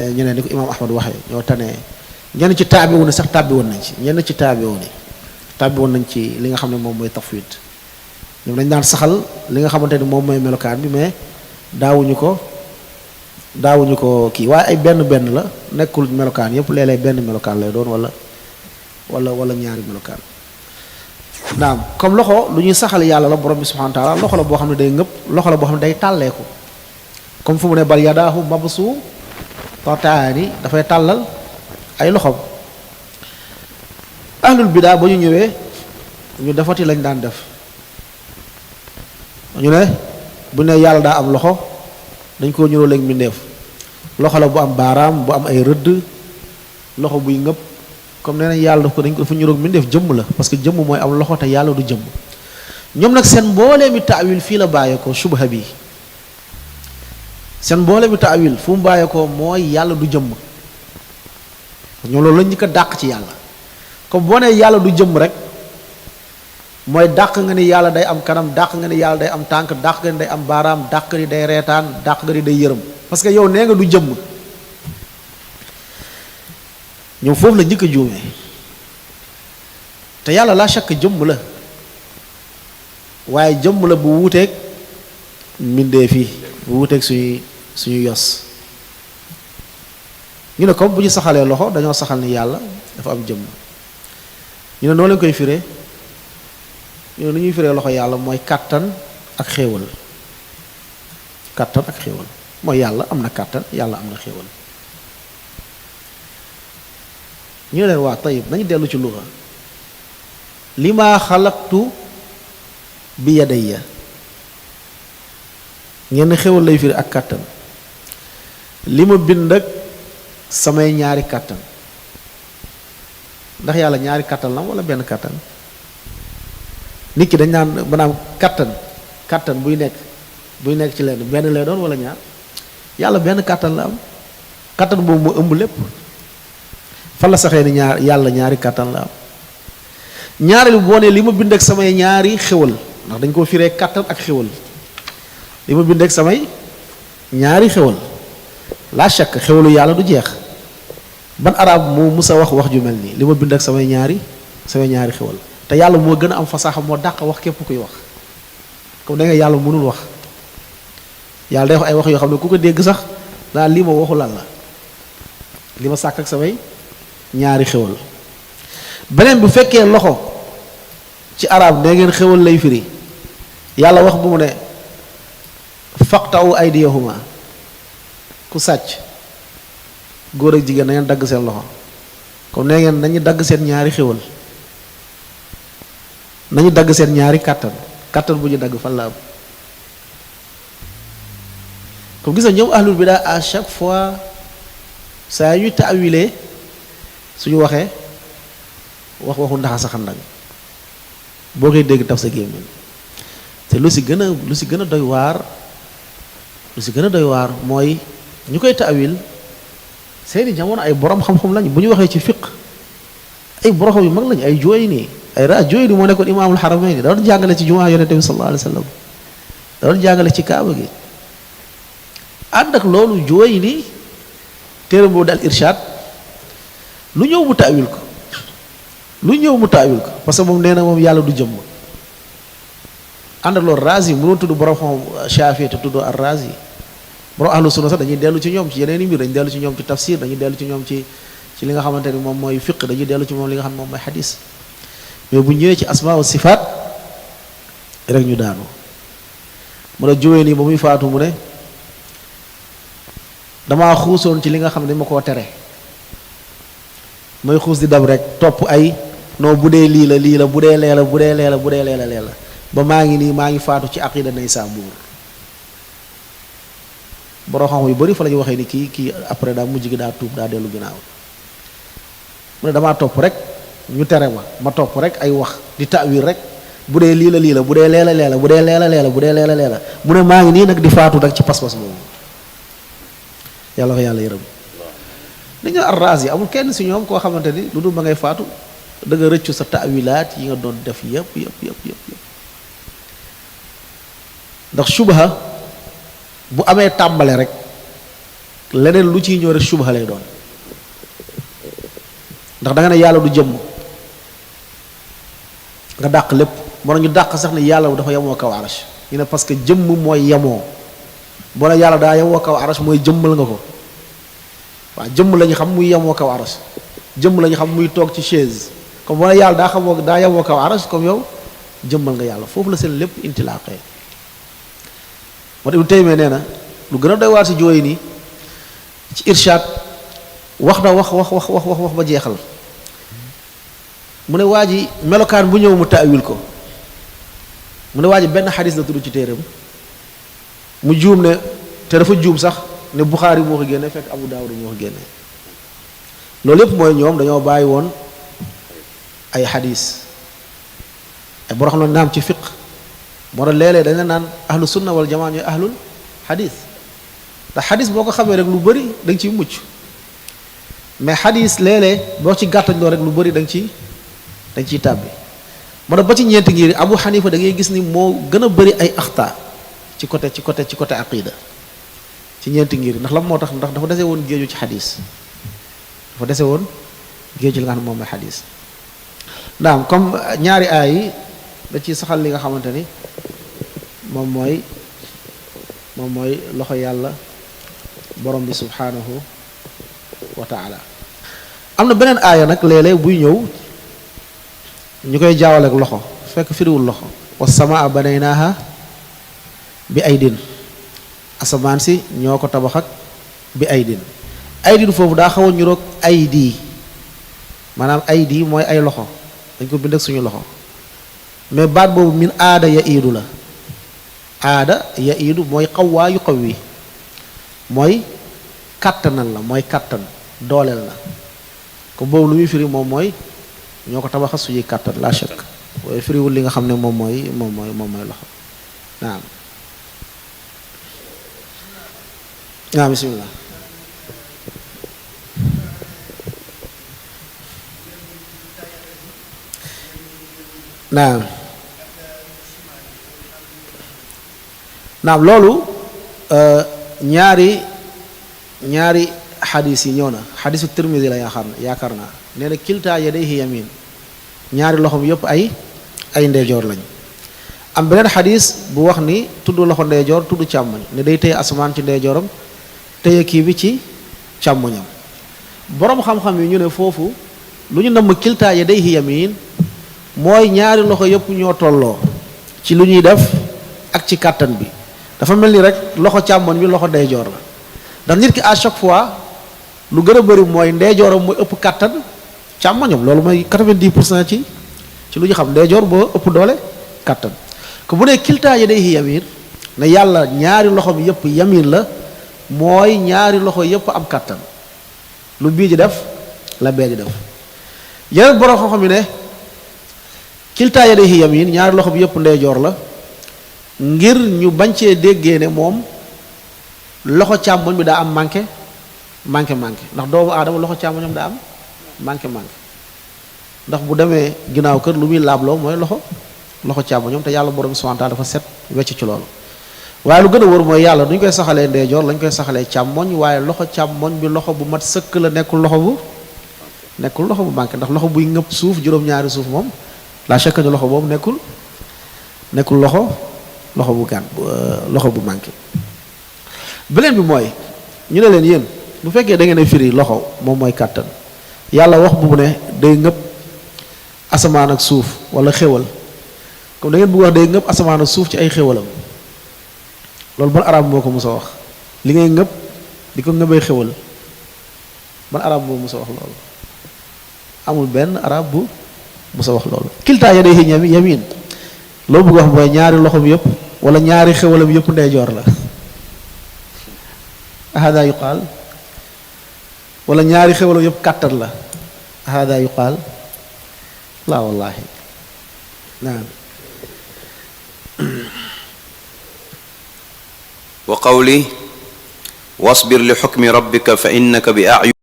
ñu ne ni ko imaam Ahmad waxee ñoo tane ñenn ci taabi woon sax tàbbi woon nañ ci ñenn ci taabi woon tàbbi woon nañ ci li nga xam ne moom mooy tafwid ñoom dañ daan saxal li nga xamante ni moom mooy melokaan bi mais daawuñu ko kii waaye ay benn la nekkul melokaan yëpp léeg-léeg benn melokaan lay doon wala ñaari melokaan naam comme loxo lu ñuy saxal yàlla la borom bi subhanahu wa taala loxo la boo xam ne day ngëpp loxo la boo xam ne day tàlleeku comme fu mu ne bal yadaahu mabsu tataani dafay tàllal ay loxom ahlul bidaa ba ñu ñëwee ñu defati lañ daan def ñu ne bu ne yàlla daa am loxo dañ koo ñuroo léegi mbindeef loxo la bu am baaraam bu am ay rëdd loxo buy ngëpp comme nee nañ yàlla daf ko dañ ko dafa ñuroog mbindeef jëmm la parce que jëmm mooy am loxo te yàlla du jëmm ñoom nag seen mboolee mi taawil fii la bàyyeekoo subha bi seen mboolee mi taawil fu mu bàyyeekoo mooy yàlla du jëmm ñoom loolu lañ ñu ko dàq ci yàlla comme boo nee yàlla du jëmm rek mooy dàq nga ni yàlla day am kanam dàq nga ni yàlla day am tànk dàq nga ni day am baaraam dàq ni day reetaan dàq nga ni day yërëm parce que yow nee nga du jëmm ñoom foofu la njëkk a juumee te yàlla laa shakk jëmm la waaye jëmm la bu wuuteeg mbindeef yi bu wuuteeg suñu yos ñu ne comme bu ñu saxalee loxo dañoo saxal ni yàlla dafa am jëmm ñu ne noo leen koy firee ñu ne nu ñuy firee loxo yàlla mooy kàttan ak xéewal kàttan ak xéewal mooy yàlla am na kàttan yàlla am na xéewal ñu ne leen waa tayib nañu dellu ci luga li maa xalaqtu bi yadayya ngeen xéewal lay firi ak kàttan li ma bind ak samay ñaari kàttan ndax yàlla ñaari kàttan la wala benn kàttan nit ki dañ naan maanaam kàttan buy nekk ci lenn benn lay doon wala ñaar yàlla benn kàttan la am kàttan boobu moo ëmb lépp fan la saxee ni yàlla ñaari kàttan la am ñaareelu boo ne li ma bind ak samay ñaari xéwal ndax dañ koo firee kàttan ak xéwal li ma bind ak samay ñaari xéwal laa shakk xéwalu yàlla du jeex ban arab moo musa wax ju mel nii li ma bind ak samay ñaari xéwal te yàlla moo gën a am fasaaxa moo dàq wax képp kuy wax comme da nga yàlla mënul wax yàlla day wax ay wax yoo xam ne ku ko dégg sax daa lii ma waxu lan la li ma sàkk ak samay ñaari xéwal beneen bu fekkee loxo ci arab ne ngeen xéwal lay firi yàlla wax bu mu ne faqta'u aydiyahuma ku sàcc góor ak jigéen na ngeen dagg seen loxo comme ne ngeen nañu dagg seen ñaari xéwal nañu dagg seen ñaari kàttan bu ñu dagg fan la am comme gis nga ñoom ahlul bidaa à chaque fois saa ñuy taawilee suñu waxee waxu ndaxa sa xandak boo koy dégg taf sa gémmiñ te lu si gën a doy waar mooy ñu koy taawil seeni jamono ay borom xam-xam lañ bu ñu waxee ci fiq ay borom yu mag lañ ay Juwayni Juwayni moo nekkoon imaamul Haramayni da doon jàngale ci jumaa yonente bi sallallahu alayhi wa sallam da doon jàngale ci kaaba gi ànd ak loolu Juwayni téere boobu daal Irshaad lu ñëw mu taawil ko parce que moom nee na moom yàlla du jëmm ànd ak loolu Raazi mënoo tudd borom xam Shaafi te tuddoo ar Raazi borom ahlu sunna sax dañuy dellu ci ñoom ci yeneen i mbir dañuy dellu ci ñoom ci tafsir dañuy dellu ci ñoom ci li nga xamante ni moom mooy fiq dañuy dellu ci moom li nga xam ne moom mooy xadis mais bu ñëwee ci asmaa wa sifaat rek ñu daanu mu ne jówee nii ba muy faatu mu ne damaa xuusoon ci li nga xam ne dañ ma koo tere mooy xuus di dab rek topp ay non bu dee lii la bu dee leela ba maa ngi faatu ci aqida Naysaabuur boroo xam yu bari fa la ñu waxee ni kii après daa mujj gi daa tuub daa dellu ginnaaw mu ne damaa topp rek ñu tere ma topp rek ay wax di taawil rek bu dee lii la bu dee leela bu dee leela mu ne maa ngi nii nag di faatu nag ci pas-pas boobu yàlla ko yàlla yërëm dañu arraas yi amul kenn si ñoom koo xamante ni lu dul ma ngay faatu da nga rëccu sa taawilaat yi nga doon def yëpp ndax subha bu amee tàmbale rek leneen lu ciy ñëw rek subha lay doon ndax da nga ne yàlla du jëmm nga dàq lépp moo ñu dàq sax ne yàlla dafa yemoo kaw arash ñu ne parce que jëmm mooy yemoo boo ne yàlla daa yemoo kaw arash mooy jëmmal nga ko waaw jëmm la ñu xam muy yemoo kaw arash jëmm la ñu xam muy toog ci chaise comme boo ne yàlla daa yemoo kaw arash comme yow jëmmal nga yàlla foofu la seen lépp intilaaqee moo tax Ibnu Taymiyya nee na lu gën a doy waar si jooy nii ci irshaad wax na wax ba jeexal mu ne waa ji melokaan bu ñëw mu taawil ko mu ne waa ji benn xadis la tudd ci téeram mu juum ne te dafa juum sax ne Buxaari moo ko génne fekk Abu Daawud moo ko génne loolu yépp mooy ñoom dañoo bàyyi woon ay xadis ay boo xam ne naam ci fiq moo tax léeg-léeg dañ la naan ahlu sunna wal jamaa ñooy ahlul xadis ndax xadis boo ko xamee rek lu bëri da nga ciy mucc mais xadis léeg-léeg boo ci gàttañ loo rek lu bëri da nga ciy tàbbi moo tax ba ci ñeenti ngir Abu Xanifa da ngay gis ni moo gën a bëri ay axta ci côté aqida ci ñeenti ngir ndax lan moo tax ndax dafa dese woon géeju ci xadis dafa dese woon géeju ci li nga xam ne moom mooy xadis naam comme ñaari aay yi da ciy saxal li nga xamante ni moom mooy loxo yàlla borom bi subhanahu wa taala am na beneen aaya nag léeg-léeg buy ñëw ñu koy jaawale ak loxo fekk firiwul loxo wassamaa banaynaaha bi aydin asamaan si ñoo ko tabax ak bi aydin foofu daa xaw a ñuroog aydi maanaam aydi mooy ay loxo dañ ko bind ak suñu loxo mais baat boobu min aada ya iidu la aada ya iidu mooy xawwaa yu xawwi mooy kàttanal la mooy kàttan dooleel la ko boobu lu muy firi moom mooy ñoo ko tabaxa suñuy kàttan la shakk waaye firiwul li nga xam ne moom mooy loxo naam bismillah naam loolu ñaari xadis yi ñëw na xadisu Tirmidi la yaakaar naa nee na kiltaa yadayhi yamin ñaari loxom yépp ay ndeyjoor lañ am beneen xadis bu wax ni tudd loxo ndeyjoor tudd càmmoñ ne day téye asamaan ci ndeyjooram téye kii bi ci càmmoñam boroom xam-xam yi ñu ne foofu lu ñu namm kiltaa yadayhi yamin mooy ñaari loxo yépp ñoo tolloo ci lu ñuy def ak ci kàttan bi dafa mel ni rek loxo càmmoñ bi loxo ndeyjoor la ndax nit ki à chaque fois lu gën a bëri mooy ndeyjooram mooy ëpp kàttan càmmoñam loolu mooy 90% ci lu ñu xam ndeyjoor boo ëpp doole kàttan ko bu ne kiltaa yadayhi yamin ne yàlla ñaari loxom yépp yamin la mooy ñaari loxo yépp am kàttan lu bii ji def la bee ji def yeneen borom xam-xam yi ne kiltaa yadayhi yamin ñaari loxo bi yépp ndeyjoor la ngir ñu bañ cee déggee ne moom loxo càmmoñ bi daa am manqué ndax doomu aadama loxo càmmoñam daa am manqué ndax bu demee ginnaaw kër lu muy laabloo mooy loxo càmmoñam te yàlla borom subhanahu wa ta'ala dafa set wecc ci loolu waaye lu gën a wóor mooy yàlla duñ koy saxalee ndeyjoor lañ koy saxalee càmmoñ waaye loxo càmmoñ bi loxo bu mat sëkk la nekkul loxo bu manqué ndax loxo buy ngëpp suuf juróom-ñaari suuf moom la chaque ne loxo boobu nekkul loxo bu manqué beneen bi mooy ñu ne leen yéen bu fekkee da ngeen a firi loxo moom mooy kàttan yàlla wax bu ne day ngëpp asamaan ak suuf wala xéwal comme da ngeen bëgg wax day ngëpp asamaan ak suuf ci ay xéwalam loolu ban arab moo ko mos a wax li ngay ngëpp di ko ngëbee xéwal ban arab moo mos a wax loolu amul benn arab bu mos a wax loolu kiltaa yadayhi yamin loolu bëgg wax mooy ñaari loxom yëpp wala ñaari xéwalam yëpp ndeyjoor la hada yuqaal wala ñaari xéwalam yëpp kàttan la hada yuqaal laa wallahi naam wa qawli wasbir li xukmi rabbika fa innaka bi a'yun